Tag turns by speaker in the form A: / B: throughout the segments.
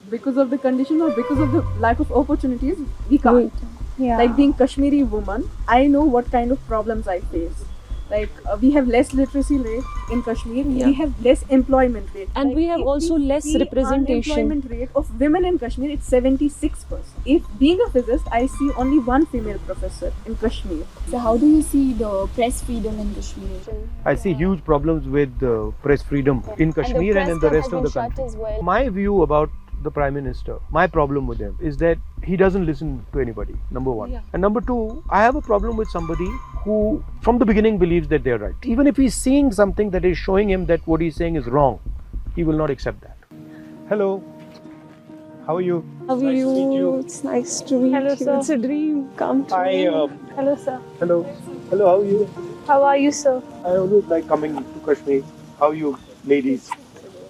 A: because of the condition or because of the lack of opportunities, we can't.
B: Yeah.
A: Like being Kashmiri woman, I know what kind of problems I face. Like we have less literacy rate in Kashmir, we have less employment rate.
B: And
A: like,
B: we have also less
A: the
B: representation.
A: Unemployment rate of women in Kashmir, it's 76%. If being a physicist, I see only one female professor in Kashmir.
C: So how do you see the press freedom in Kashmir?
D: I see huge problems with press freedom in Kashmir and in the rest of the country. My view about the Prime Minister, my problem with him is that he doesn't listen to anybody, number one. And number two, I have a problem with somebody who from the beginning believes that they're right. Even if he's seeing something that is showing him that what he's saying is wrong, he will not accept that. Hello, how are you?
B: How are
D: Nice to meet you.
B: It's nice to meet you.
C: sir.
B: It's a dream come true.
C: Hello, sir.
D: Hello, how are you?
C: How are you, sir?
D: I always like coming to Kashmir. How are you, ladies?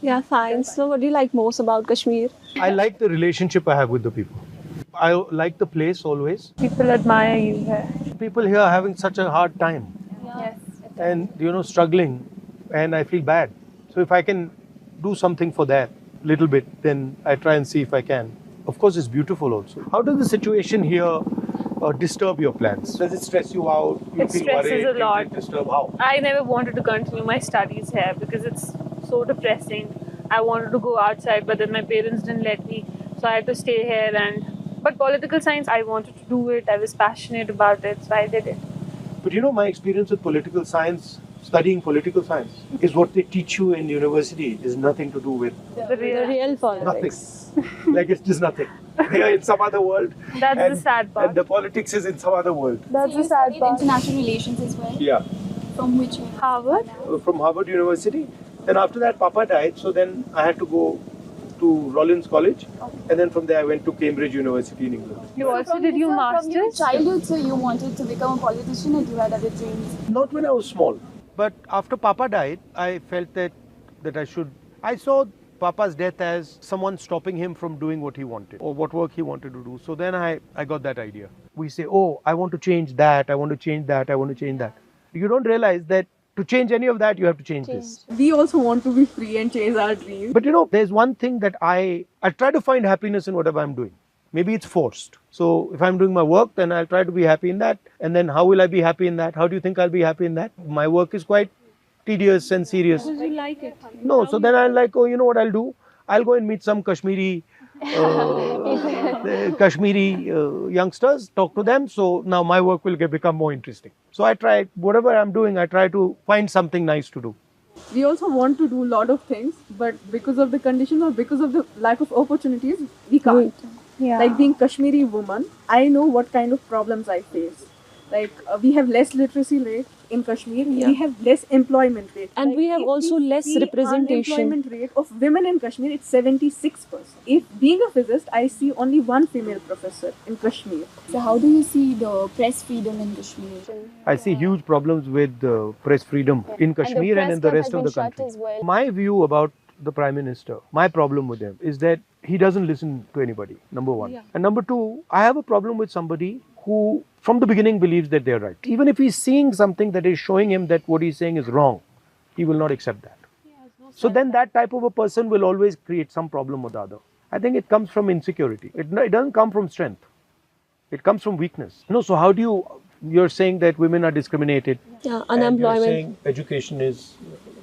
B: Yeah, fine. So what do you like most about Kashmir?
D: I like the relationship I have with the people. I like the place always.
C: People admire you here.
D: People here are having such a hard time
C: Yes.
D: and struggling, and I feel bad. So if I can do something for that little bit, then I try and see if I can. Of course, it's beautiful also. How does the situation here disturb your plans? Does it stress you out? You
C: It
D: feel
C: stresses
D: worried?
C: a lot.
D: Does it disturb? How?
C: I never wanted to continue my studies here because it's so depressing. I wanted to go outside, but then my parents didn't let me, so I had to stay here. But political science, I wanted to do it. I was passionate about it, so I did it.
D: But my experience with political science, studying political science, is what they teach you in university is nothing to do with
C: The real
B: politics.
D: nothing. Like it's just nothing. They are in some other world.
C: That's the sad part.
D: And the politics is in some other world.
C: That's
A: So
C: the
A: you
C: sad
A: studied
C: part.
A: international relations as well?
D: Yeah.
A: From which one?
C: Harvard?
D: From Harvard University. Then after that, Papa died. So then I had to go to Rollins College. And then from there, I went to Cambridge University in England.
C: You also did your
A: From your
C: masters?
A: childhood, so you wanted to become a politician or you had other dreams?
D: Not when I was small. But after Papa died, I felt that I should. I saw Papa's death as someone stopping him from doing what he wanted or what work he wanted to do. So then I got that idea. We say, oh, I want to change that. I want to change that. I want to change that. You don't realize that to change any of that, you have to change this.
A: We also want to be free and chase our dreams.
D: But there's one thing that I try to find happiness in whatever I'm doing. Maybe it's forced. So if I'm doing my work, then I'll try to be happy in that. And then how will I be happy in that? How do you think I'll be happy in that? My work is quite tedious and serious.
B: Because you like it.
D: No, so then I'm like, oh, you know what I'll do? I'll go and meet some Kashmiri youngsters, talk to them. So now my work will become more interesting. So I try, whatever I'm doing, I try to find something nice to do.
A: We also want to do a lot of things, but because of the condition or because of the lack of opportunities, we can't.
C: Yeah.
A: Like being Kashmiri woman, I know what kind of problems I face. Like we have less literacy rate in Kashmir, we have less employment rate.
B: And
A: like,
B: we have
A: if
B: also
A: we
B: less
A: see
B: representation.
A: Unemployment rate of women in Kashmir, it's 76%. If being a physicist, I see only one female professor in Kashmir.
C: So how do you see the press freedom in Kashmir?
D: I see huge problems with press freedom in Kashmir and in the rest of the country. My view about the Prime Minister, my problem with him is that he doesn't listen to anybody, number one. And number two, I have a problem with somebody who from the beginning believes that they're right. Even if he's seeing something that is showing him that what he's saying is wrong, he will not accept that. So then that type of a person will always create some problem or the other. I think it comes from insecurity. It doesn't come from strength. It comes from weakness. So how do you're saying that women are discriminated.
B: Yeah,
D: And
B: unemployment.
D: you're saying education is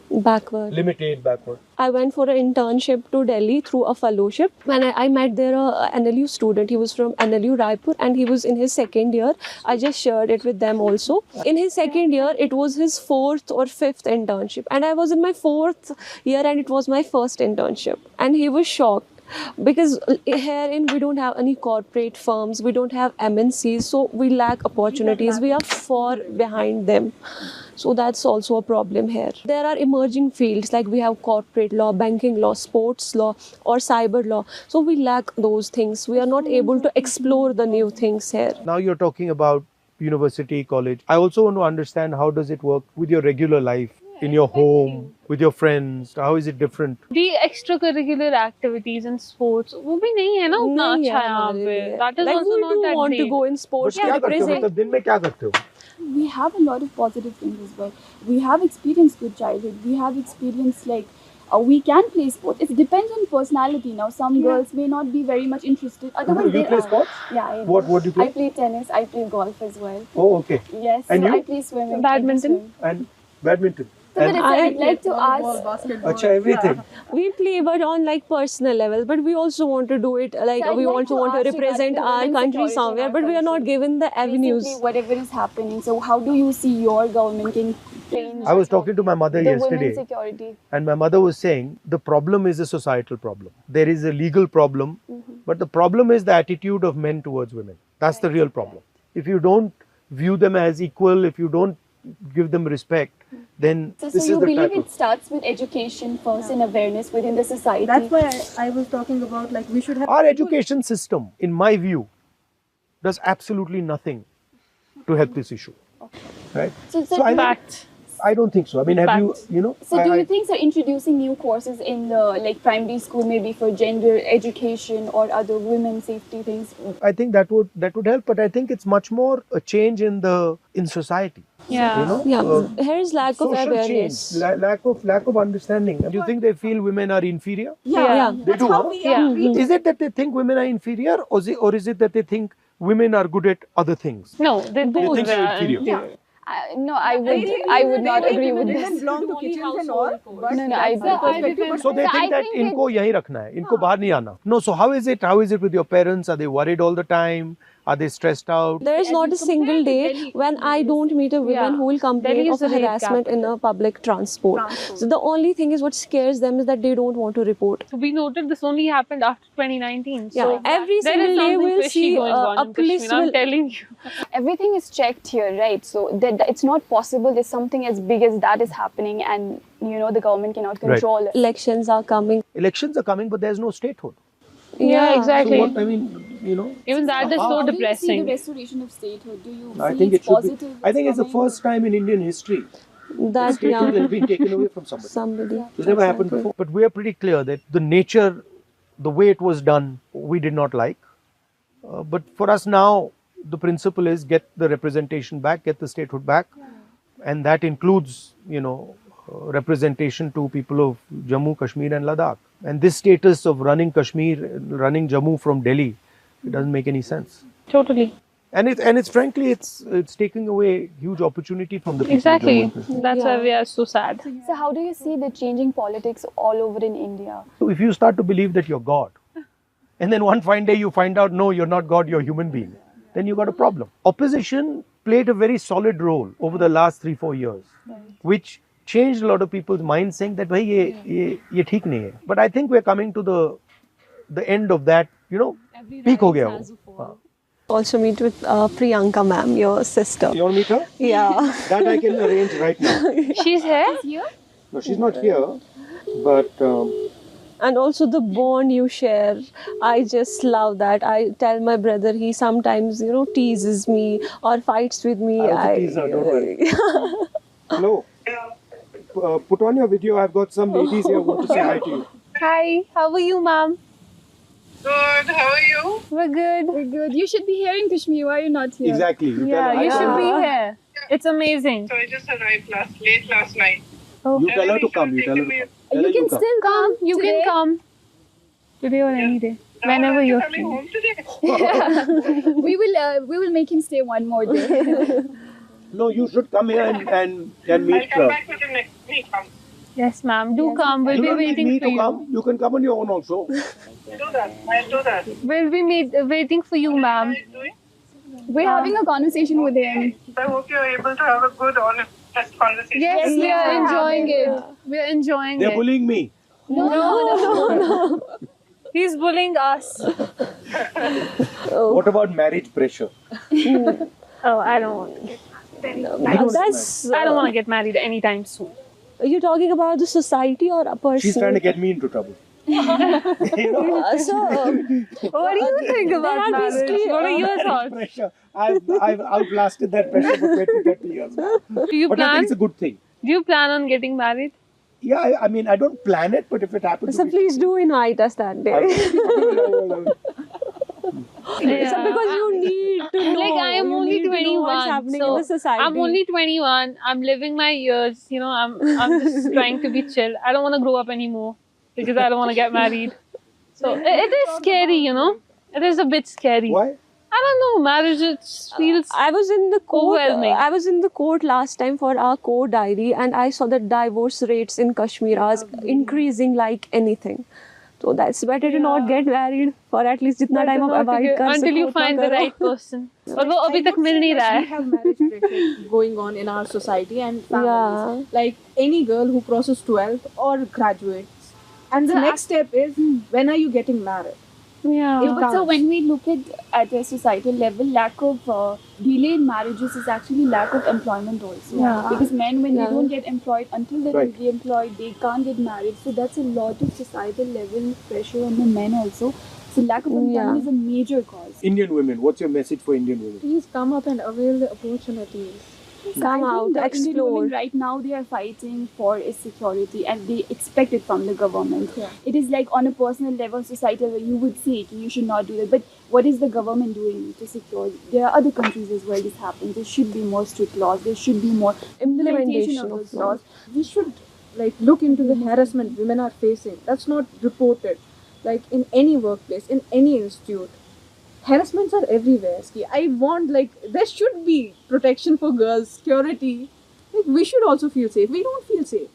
B: Backward.
D: limited, backward.
B: I went for an internship to Delhi through a fellowship. When I met there a NLU student, he was from NLU Raipur and he was in his second year. I just shared it with them also. In his second year, it was his 4th or 5th internship. And I was in my 4th year and it was my first internship. And he was shocked. Because herein we don't have any corporate firms, we don't have MNCs, so we lack opportunities, we are far behind them. So that's also a problem here. There are emerging fields like we have corporate law, banking law, sports law or cyber law. So we lack those things. We are not able to explore the new things here.
D: Now you're talking about university, college. I also want to understand how does it work with your regular life, in your home, with your friends. How is it different?
C: The extracurricular activities and sports, वो भी नहीं है ना उतना
B: नहीं है
C: अच्छा यहाँ
B: हमारे
C: पे.
B: लिए.
C: That is
B: Like
C: also
B: we
C: not
B: do
C: that
B: want to
C: great.
B: go in sports to
D: क्या करते हो?
B: represent.
D: मतलब दिन में क्या करते हो?
A: We have a lot of positive things as well. We have experienced good childhood. We have experienced like
E: we can play sports. It depends on personality. Now, some girls may not be very much interested. Otherwise,
D: You play sports?
E: Yeah, I do.
D: What do you play?
E: I play tennis. I play golf as well.
D: Oh, okay.
E: Yes.
D: And
E: so
D: you?
E: I play swimming.
C: Badminton?
D: And badminton.
E: So
D: And
E: I'd like to
A: Volleyball,
E: ask.
A: basketball.
D: Acha, everything.
B: We play, but on like personal level. But we also want to do it like
E: So I'd
B: we
E: like
B: also
E: to
B: want to
E: ask
B: represent
E: regarding the
B: our
E: women's
B: country
E: security in
B: somewhere.
E: our
B: But we are not
E: country.
B: given the avenues.
E: Basically, whatever is happening. So, how do you see your government can change
D: I was talking to my mother
E: the
D: yesterday,
E: women's security?
D: and my mother was saying the problem is a societal problem. There is a legal problem, but the problem is the attitude of men towards women. That's the real problem. If you don't view them as equal, if you don't give them respect, then
E: So
D: this
E: you
D: is the
E: believe
D: type
E: it starts with education first and awareness within the society?
A: That's why I was talking about like we should have
D: Our education system, in my view, does absolutely nothing to help this issue. Right?
E: So
C: Fact.
D: I don't think so. I mean, have you, you know?
E: So do you think introducing new courses in the like primary school, maybe for gender education or other women safety things?
D: I think that would help, but I think it's much more a change in society.
C: Yeah.
D: You know?
B: Yeah, here is lack of
D: Social
B: awareness.
D: change, lack of understanding. Do you think they feel women are inferior?
B: Yeah.
D: They do, huh?
C: Yeah.
D: Is it that they think women are inferior, or is it that they think women are good at other things?
C: No, they
D: You
C: both
D: think they're
C: are
D: inferior?
C: inferior.
E: No, I would not agree with
A: women
E: this.
A: belong to kitchens and all. But
E: No, I
A: that's the
E: don't.
A: perspective.
D: So they
E: So I
D: think that
E: think
D: इनको यहीं रखना है, इनको बाहर नहीं आना. No, so how is it? How is it with your parents? Are they worried all the time? Are they stressed out?
B: There is not a single day when I don't meet a woman
C: Yeah.
B: who will complain
C: Delhi
B: of
C: is the rape
B: harassment in a public transport. So the only thing is what scares them is that they don't want to report.
C: So we noted this only happened after 2019.
B: Yeah,
C: So
B: every
C: there
B: single
C: is
B: day
C: something
B: we'll
C: fishy
B: see
C: going on
B: a
C: in
B: police
C: Kashmir. I'm
B: will.
C: telling you.
E: Everything is checked here, right? So that it's not possible that something as big as that is happening, and the government cannot control it.
B: Elections are coming.
D: Elections are coming, but there's no statehood.
C: Yeah,
D: So
C: exactly.
D: what, I mean,
C: Even that is so
E: How do you see the
C: depressing.
E: restoration of statehood? Do you
D: I
E: see
D: think it
E: it's
D: should be.
E: positive?
D: I think it's the
E: coming?
D: first time in Indian history
B: That
D: statehood
B: yeah,
D: has been taken away from somebody.
B: somebody.
D: It's never happened before. But we are pretty clear that the nature, the way it was done, we did not like. But for us now, the principle is get the representation back, get the statehood back, and that includes, representation to people of Jammu, Kashmir, and Ladakh. And this status of running Kashmir, running Jammu from Delhi, it doesn't make any sense.
C: Totally.
D: And it's frankly, it's taking away huge opportunity from the people. of
C: Exactly.
D: Jammu and Kashmir.
C: That's why
B: Yeah.
C: we are so sad.
E: So how do you see the changing politics all over in India?
D: So if you start to believe that you're God, and then one fine day you find out, no, you're not God, you're a human being, then you got a problem. Opposition played a very solid role over the last 3-4 years, which changed a lot of people's minds, saying that, bhai, ye theek nahi hai. But I think we're coming to the end of that, peak ho gaya wo.
B: Also meet with Priyanka ma'am, your sister.
D: You want to meet her?
B: Yeah.
D: That I can arrange right now.
C: She's here?
D: No, she's not here, but
B: And also the bond you share, I just love that. I tell my brother, he sometimes, teases me or fights with me.
D: I also tease her, don't worry. Hello. Put on your video. I've got some ladies here who want to say hi to you.
C: Hi, how are you, ma'am?
F: Good, how are you?
C: We're good.
E: We're good. You should be here in Kashmir. Why are you not here?
D: Exactly. You
C: Yeah,
D: tell her
C: you
D: hi.
C: should be here. It's amazing.
F: So I just arrived late last night.
D: You tell her to come. You tell her to come. Tell her
E: You can
D: come.
E: still come.
C: You
E: today.
C: can come. Today or any day. Whenever you're
F: coming
C: free.
F: home today.
E: We will make him stay one more day.
D: No, you should come here and
F: I'll
D: meet
F: come
D: her.
F: back with you next week.
C: Yes, ma'am. Do come. We'll
D: You
C: be
D: don't need
C: waiting
D: me
C: for
D: to
C: you.
D: come. You can come on your own also.
F: Do that. I'll do that.
C: We'll be waiting for you, ma'am.
F: What are you doing?
E: We're having a conversation with him.
F: I hope you're able to have a good, honest conversation.
C: Yes, we
E: yeah.
C: are enjoying it. We are enjoying
D: They're
C: it.
D: bullying me.
C: No. He's bullying us.
D: What about marriage pressure?
C: Oh, I don't want to get
B: That's,
C: I don't want to get married anytime soon.
B: Are you talking about the society or a person?
D: She's trying to get me into trouble.
B: So,
C: What do you think about
B: are
C: marriage?
B: basically,
C: What are your
D: Marriage
C: thoughts?
D: pressure. I've outlasted that pressure for 20-30 years now.
C: Do you
D: But I
C: plan?
D: think it's a good thing.
C: Do you plan on getting married?
D: Yeah, I mean, I don't plan it, but if it happens
B: so
D: to be...
B: please do invite us that day.
C: Yeah.
B: So because you need to know.
C: Like I am
B: you
C: only
B: need to know what's
C: 21,
B: happening
C: so
B: in the society.
C: I'm only 21. I'm living my years. You know, I'm just trying to be chill. I don't want to grow up anymore because I don't want to get married. So it is scary, you know. It is a bit scary.
D: Why?
C: I don't know. Marriage it feels.
B: I was in the court.
C: Overwhelming.
B: I was in the court last time for our court diary, and I saw that divorce rates in Kashmir are increasing like anything. So that's better to not get married for at least जितना time आप avoid कर सको
C: until you
B: उतना
C: find the
B: करो.
C: right person. और वो अभी तक मिल नहीं रहा
A: We
C: है.
A: have marriage pressure going on in our society and families.
B: Yeah.
A: Like any girl who crosses 12 or graduates, and the next step is when are you getting married?
C: Yeah.
A: It
E: But so
A: counts.
E: when we look at a societal level, lack of delay in marriages is actually lack of employment also.
C: Yeah.
E: Because men, when
B: Yeah.
E: they don't get employed, until they're
D: Right.
E: re-employed, they can't get married. So that's a lot of societal level pressure on the men also. So lack of employment is a major cause.
D: Indian women, what's your message for Indian women?
A: Please come up and avail the opportunities.
B: Come
E: I
B: out,
E: think the Indian
B: explore.
E: women right now they are fighting for is security and they expect it from the government.
A: Yeah.
E: It is like on a personal level, societal where you would say you should not do that. But what is the government doing to secure? There are other countries as well this happens. There should be more strict laws. There should be more implementation of those laws.
A: We should like look into the harassment women are facing. That's not reported. Like in any workplace, in any institute. Harassments are everywhere. Ski. I want like there should be protection for girls, security. Like we should also feel safe. We don't feel safe.